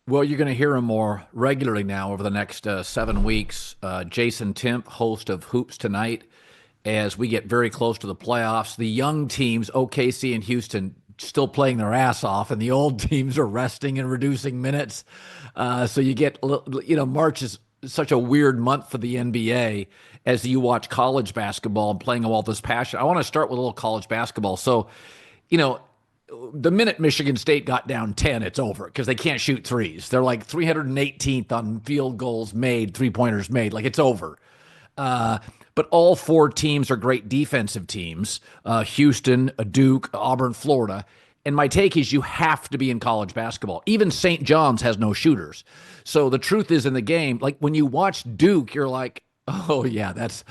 Well, you're going to hear him more regularly now over the next 7 weeks. Jason Timpf, host of Hoops Tonight, as we get very close to the playoffs. The young teams, OKC and Houston, still playing their ass off, and the old teams are resting and reducing minutes. So you get, March is such a weird month for the NBA as you watch college basketball and playing all this passion. I want to start with a little college basketball. So, you know, the minute Michigan State got down 10, it's over because they can't shoot threes. They're like 318th on field goals made, three-pointers made. Like, it's over. But all four teams are great defensive teams. Houston, Duke, Auburn, Florida. And my take is you have to be in college basketball. Even St. John's has no shooters. So the truth is in the game, like when you watch Duke, you're like, oh, yeah, that's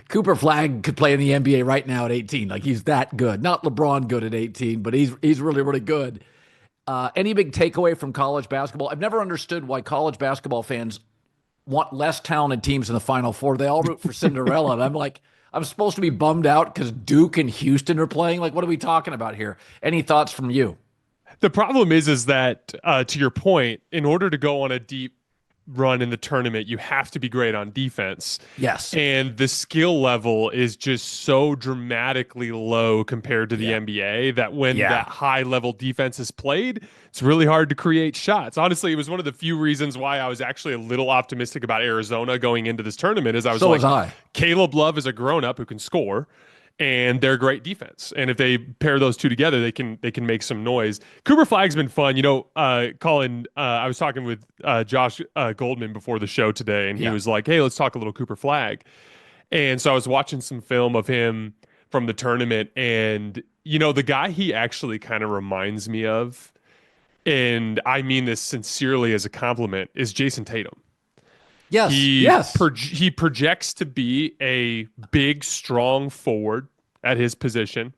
Cooper Flagg could play in the NBA right now at 18. Like, he's that good. Not LeBron good at 18, but he's really, really good. Any big takeaway from college basketball? I've never understood why college basketball fans want less talented teams in the Final Four. They all root for Cinderella. And I'm like, I'm supposed to be bummed out because Duke and Houston are playing? Like, what are we talking about here? Any thoughts from you? The problem is that to your point, in order to go on a deep run in the tournament, you have to be great on defense. Yes. And the skill level is just so dramatically low compared to the NBA that when that high level defense is played, it's really hard to create shots. Honestly, it was one of the few reasons why I was actually a little optimistic about Arizona going into this tournament is I was Caleb Love is a grown up who can score, and they're great defense. And if they pair those two together, they can make some noise. Cooper Flagg's been fun. Colin, I was talking with Josh Goldman before the show today, and he was like, hey, let's talk a little Cooper Flagg. And so I was watching some film of him from the tournament, and, the guy he actually kind of reminds me of, and I mean this sincerely as a compliment, is Jayson Tatum. Yes. He projects to be a big, strong forward at his position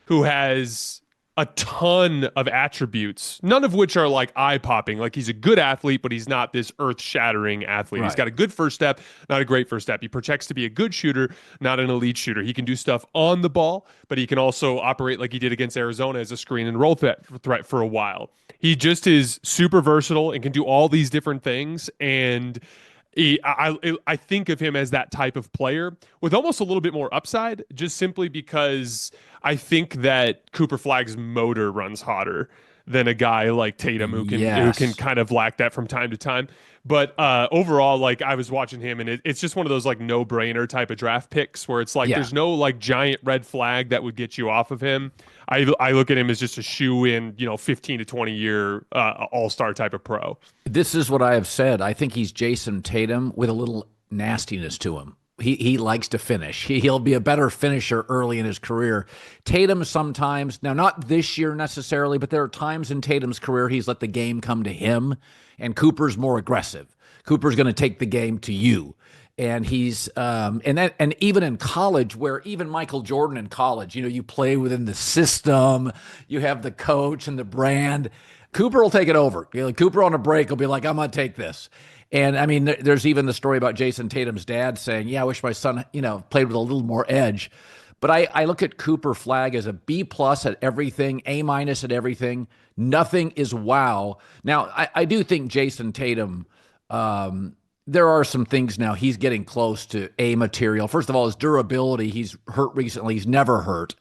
who has a ton of attributes, none of which are like eye-popping. Like, he's a good athlete, but he's not this earth-shattering athlete. Right. He's got a good first step, not a great first step. He projects to be a good shooter, not an elite shooter. He can do stuff on the ball, but he can also operate like he did against Arizona as a screen and roll threat for a while. He just is super versatile and can do all these different things, and I think of him as that type of player with almost a little bit more upside, just simply because I think that Cooper Flagg's motor runs hotter than a guy like Tatum who can kind of lack that from time to time. But overall, like, I was watching him, and it's just one of those like no-brainer type of draft picks where it's like there's no like giant red flag that would get you off of him. I look at him as just a shoe-in, 15 to 20 year all-star type of pro. This is what I have said. I think he's Jason Tatum with a little nastiness to him. He likes to finish. He'll be a better finisher early in his career. Tatum sometimes, now not this year necessarily, but there are times in Tatum's career he's let the game come to him, and Cooper's more aggressive. Cooper's going to take the game to you. And he's and even in college, where even Michael Jordan in college, you play within the system, you have the coach and the brand. Cooper will take it over. Cooper on a break will be like, I'm going to take this. And I mean, there's even the story about Jason Tatum's dad saying, yeah, I wish my son, played with a little more edge. But I look at Cooper Flagg as a B+ at everything, A- at everything. Nothing is wow. Now, I do think Jason Tatum, there are some things now he's getting close to A material. First of all, his durability. He's hurt recently. He's never hurt.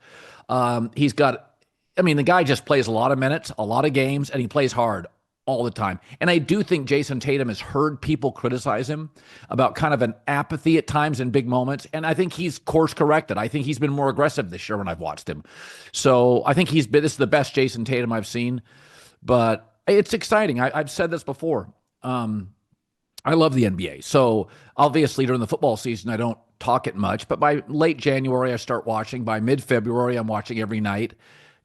The guy just plays a lot of minutes, a lot of games, and he plays hard all the time. And I do think Jason Tatum has heard people criticize him about kind of an apathy at times in big moments. And I think he's course corrected. I think he's been more aggressive this year when I've watched him. So I think this is the best Jason Tatum I've seen. But it's exciting. I've said this before. I love the NBA. So obviously during the football season, I don't talk it much. But by late January, I start watching. By mid-February, I'm watching every night.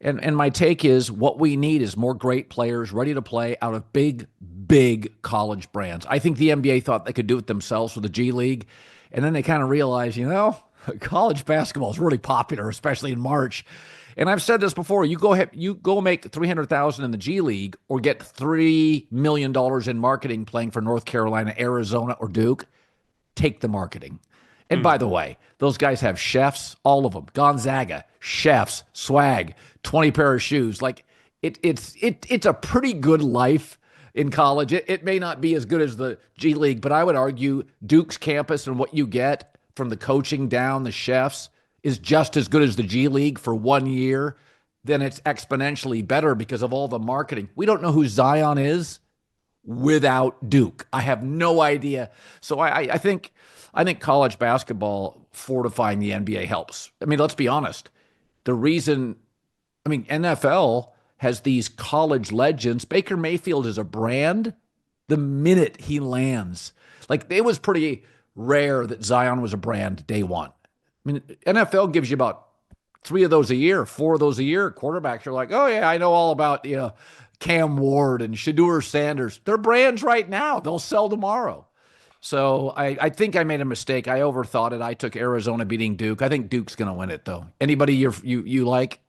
And my take is what we need is more great players ready to play out of big, big college brands. I think the NBA thought they could do it themselves with the G League. And then they kind of realized, college basketball is really popular, especially in March. And I've said this before, you go make $300,000 in the G League or get $3 million in marketing playing for North Carolina, Arizona, or Duke. Take the marketing. And by the way, those guys have chefs, all of them. Gonzaga, chefs, swag, 20 pair of shoes. Like it's a pretty good life. in college. It may not be as good as the G League, but I would argue Duke's campus and what you get from the coaching down, the chefs, is just as good as the G League for 1 year. Then it's exponentially better because of all the marketing. We don't know who Zion is without Duke. I have no idea. So I think college basketball fortifying the NBA helps. I mean, let's be honest. The reason, I mean, NFL has these college legends. Baker Mayfield is a brand the minute he lands. Like, it was pretty rare that Zion was a brand day one. I mean, NFL gives you about 3 of those a year, 4 of those a year. Quarterbacks are like, oh yeah, I know all about, Cam Ward and Shedeur Sanders. They're brands right now. They'll sell tomorrow. So I think I made a mistake. I overthought it. I took Arizona beating Duke. I think Duke's going to win it, though. Anybody you like?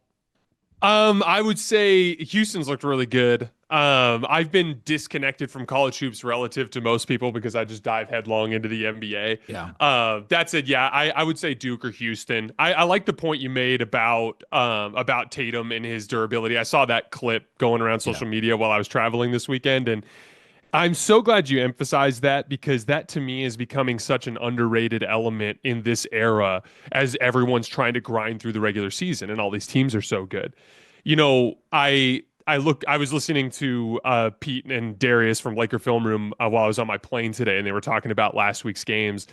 I would say Houston's looked really good. I've been disconnected from college hoops relative to most people because I just dive headlong into the NBA. Yeah. That said, yeah, I would say Duke or Houston. I like the point you made about Tatum and his durability. I saw that clip going around social media while I was traveling this weekend, and I'm so glad you emphasized that because that to me is becoming such an underrated element in this era as everyone's trying to grind through the regular season and all these teams are so good. I was listening to Pete and Darius from Laker Film Room while I was on my plane today, and they were talking about last week's games.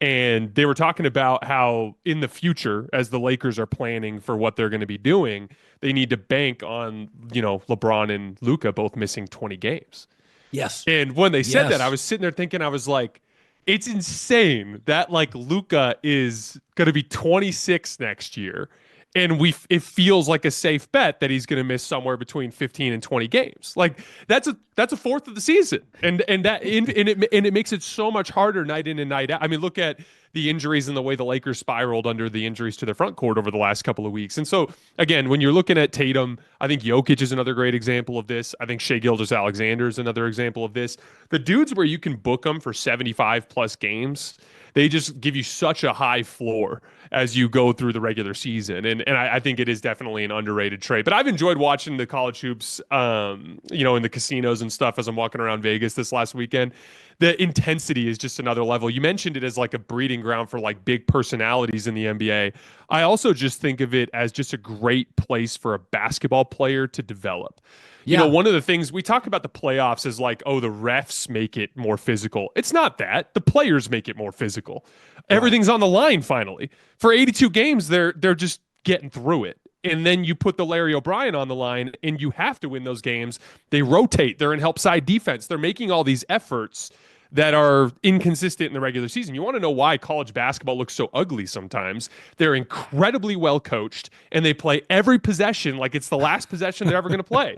And they were talking about how in the future, as the Lakers are planning for what they're going to be doing, they need to bank on, LeBron and Luka both missing 20 games. Yes. And when they said that, I was sitting there thinking, I was like, it's insane that like Luka is going to be 26 next year. And it feels like a safe bet that he's going to miss somewhere between 15 and 20 games. Like that's a fourth of the season. And it makes it so much harder night in and night out. I mean, look at the injuries and the way the Lakers spiraled under the injuries to their front court over the last couple of weeks. And so again, when you're looking at Tatum, I think Jokic is another great example of this. I think Shai Gilgeous-Alexander is another example of this. The dudes where you can book them for 75 plus games, they just give you such a high floor as you go through the regular season. And I think it is definitely an underrated trade. But I've enjoyed watching the college hoops, in the casinos and stuff as I'm walking around Vegas this last weekend. The intensity is just another level. You mentioned it as like a breeding ground for like big personalities in the NBA. I also just think of it as just a great place for a basketball player to develop. Yeah. One of the things we talk about the playoffs is like, oh, the refs make it more physical. It's not that. The players make it more physical. Everything's on the line finally. For 82 games, they're just getting through it. And then you put the Larry O'Brien on the line and you have to win those games. They rotate. They're in help side defense. They're making all these efforts that are inconsistent in the regular season. You want to know why college basketball looks so ugly sometimes? They're incredibly well coached and they play every possession like it's the last possession they're ever going to play.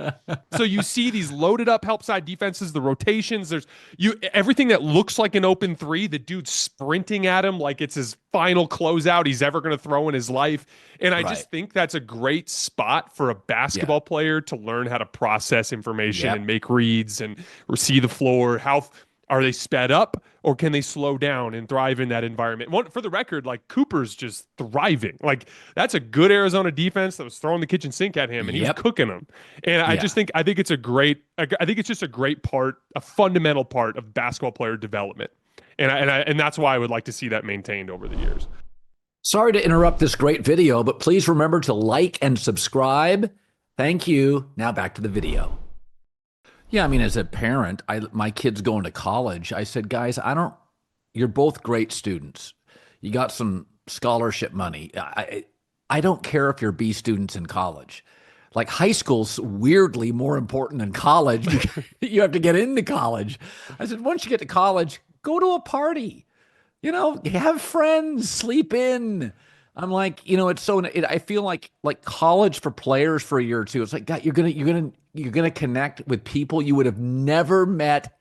So you see these loaded up help side defenses, the rotations, everything that looks like an open three, the dude's sprinting at him like it's his final closeout he's ever going to throw in his life. And I just think that's a great spot for a basketball player to learn how to process information and make reads and see the floor. How are they sped up or can they slow down and thrive in that environment? For the record, like Cooper's just thriving. Like that's a good Arizona defense that was throwing the kitchen sink at him and he was cooking them. And I think it's just a great part, a fundamental part of basketball player development. And that's why I would like to see that maintained over the years. Sorry to interrupt this great video, but please remember to like and subscribe. Thank you. Now back to the video. Yeah, I mean, as a parent, my kid's going to college. I said, guys, you're both great students. You got some scholarship money. I don't care if you're B students in college. Like high school's weirdly more important than college. You have to get into college. I said, once you get to college, go to a party. Have friends, sleep in. I'm like, I feel like college for players for a year or two. It's like, God, you're gonna connect with people you would have never met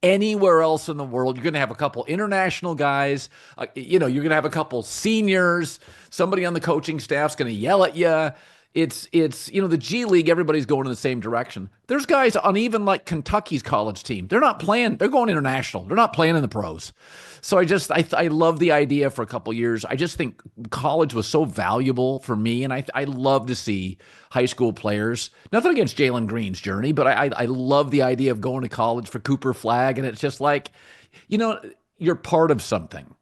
anywhere else in the world. You're gonna have a couple international guys. You're gonna have a couple seniors. Somebody on the coaching staff's gonna yell at you. it's the G League, everybody's going in the same direction. There's guys on even like Kentucky's college team. They're not playing, they're going international. They're not playing in the pros. So I love the idea for a couple years. I just think college was so valuable for me, and I love to see high school players. Nothing against Jalen Green's journey, but I love the idea of going to college for Cooper Flagg, and it's just like, you're part of something.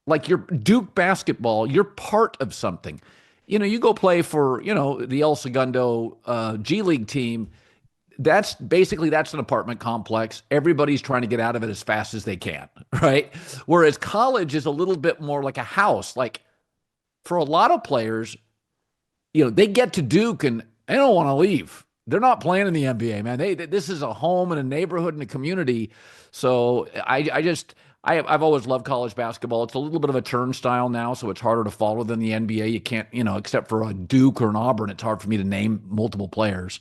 Like your Duke basketball, you're part of something. You go play for, the El Segundo G League team. That's an apartment complex. Everybody's trying to get out of it as fast as they can, right? Whereas college is a little bit more like a house. Like for a lot of players, they get to Duke and they don't want to leave. They're not playing in the NBA, man. This is a home and a neighborhood and a community. So I've always loved college basketball. It's a little bit of a turnstile now, so it's harder to follow than the NBA. You can't, except for a Duke or an Auburn, it's hard for me to name multiple players.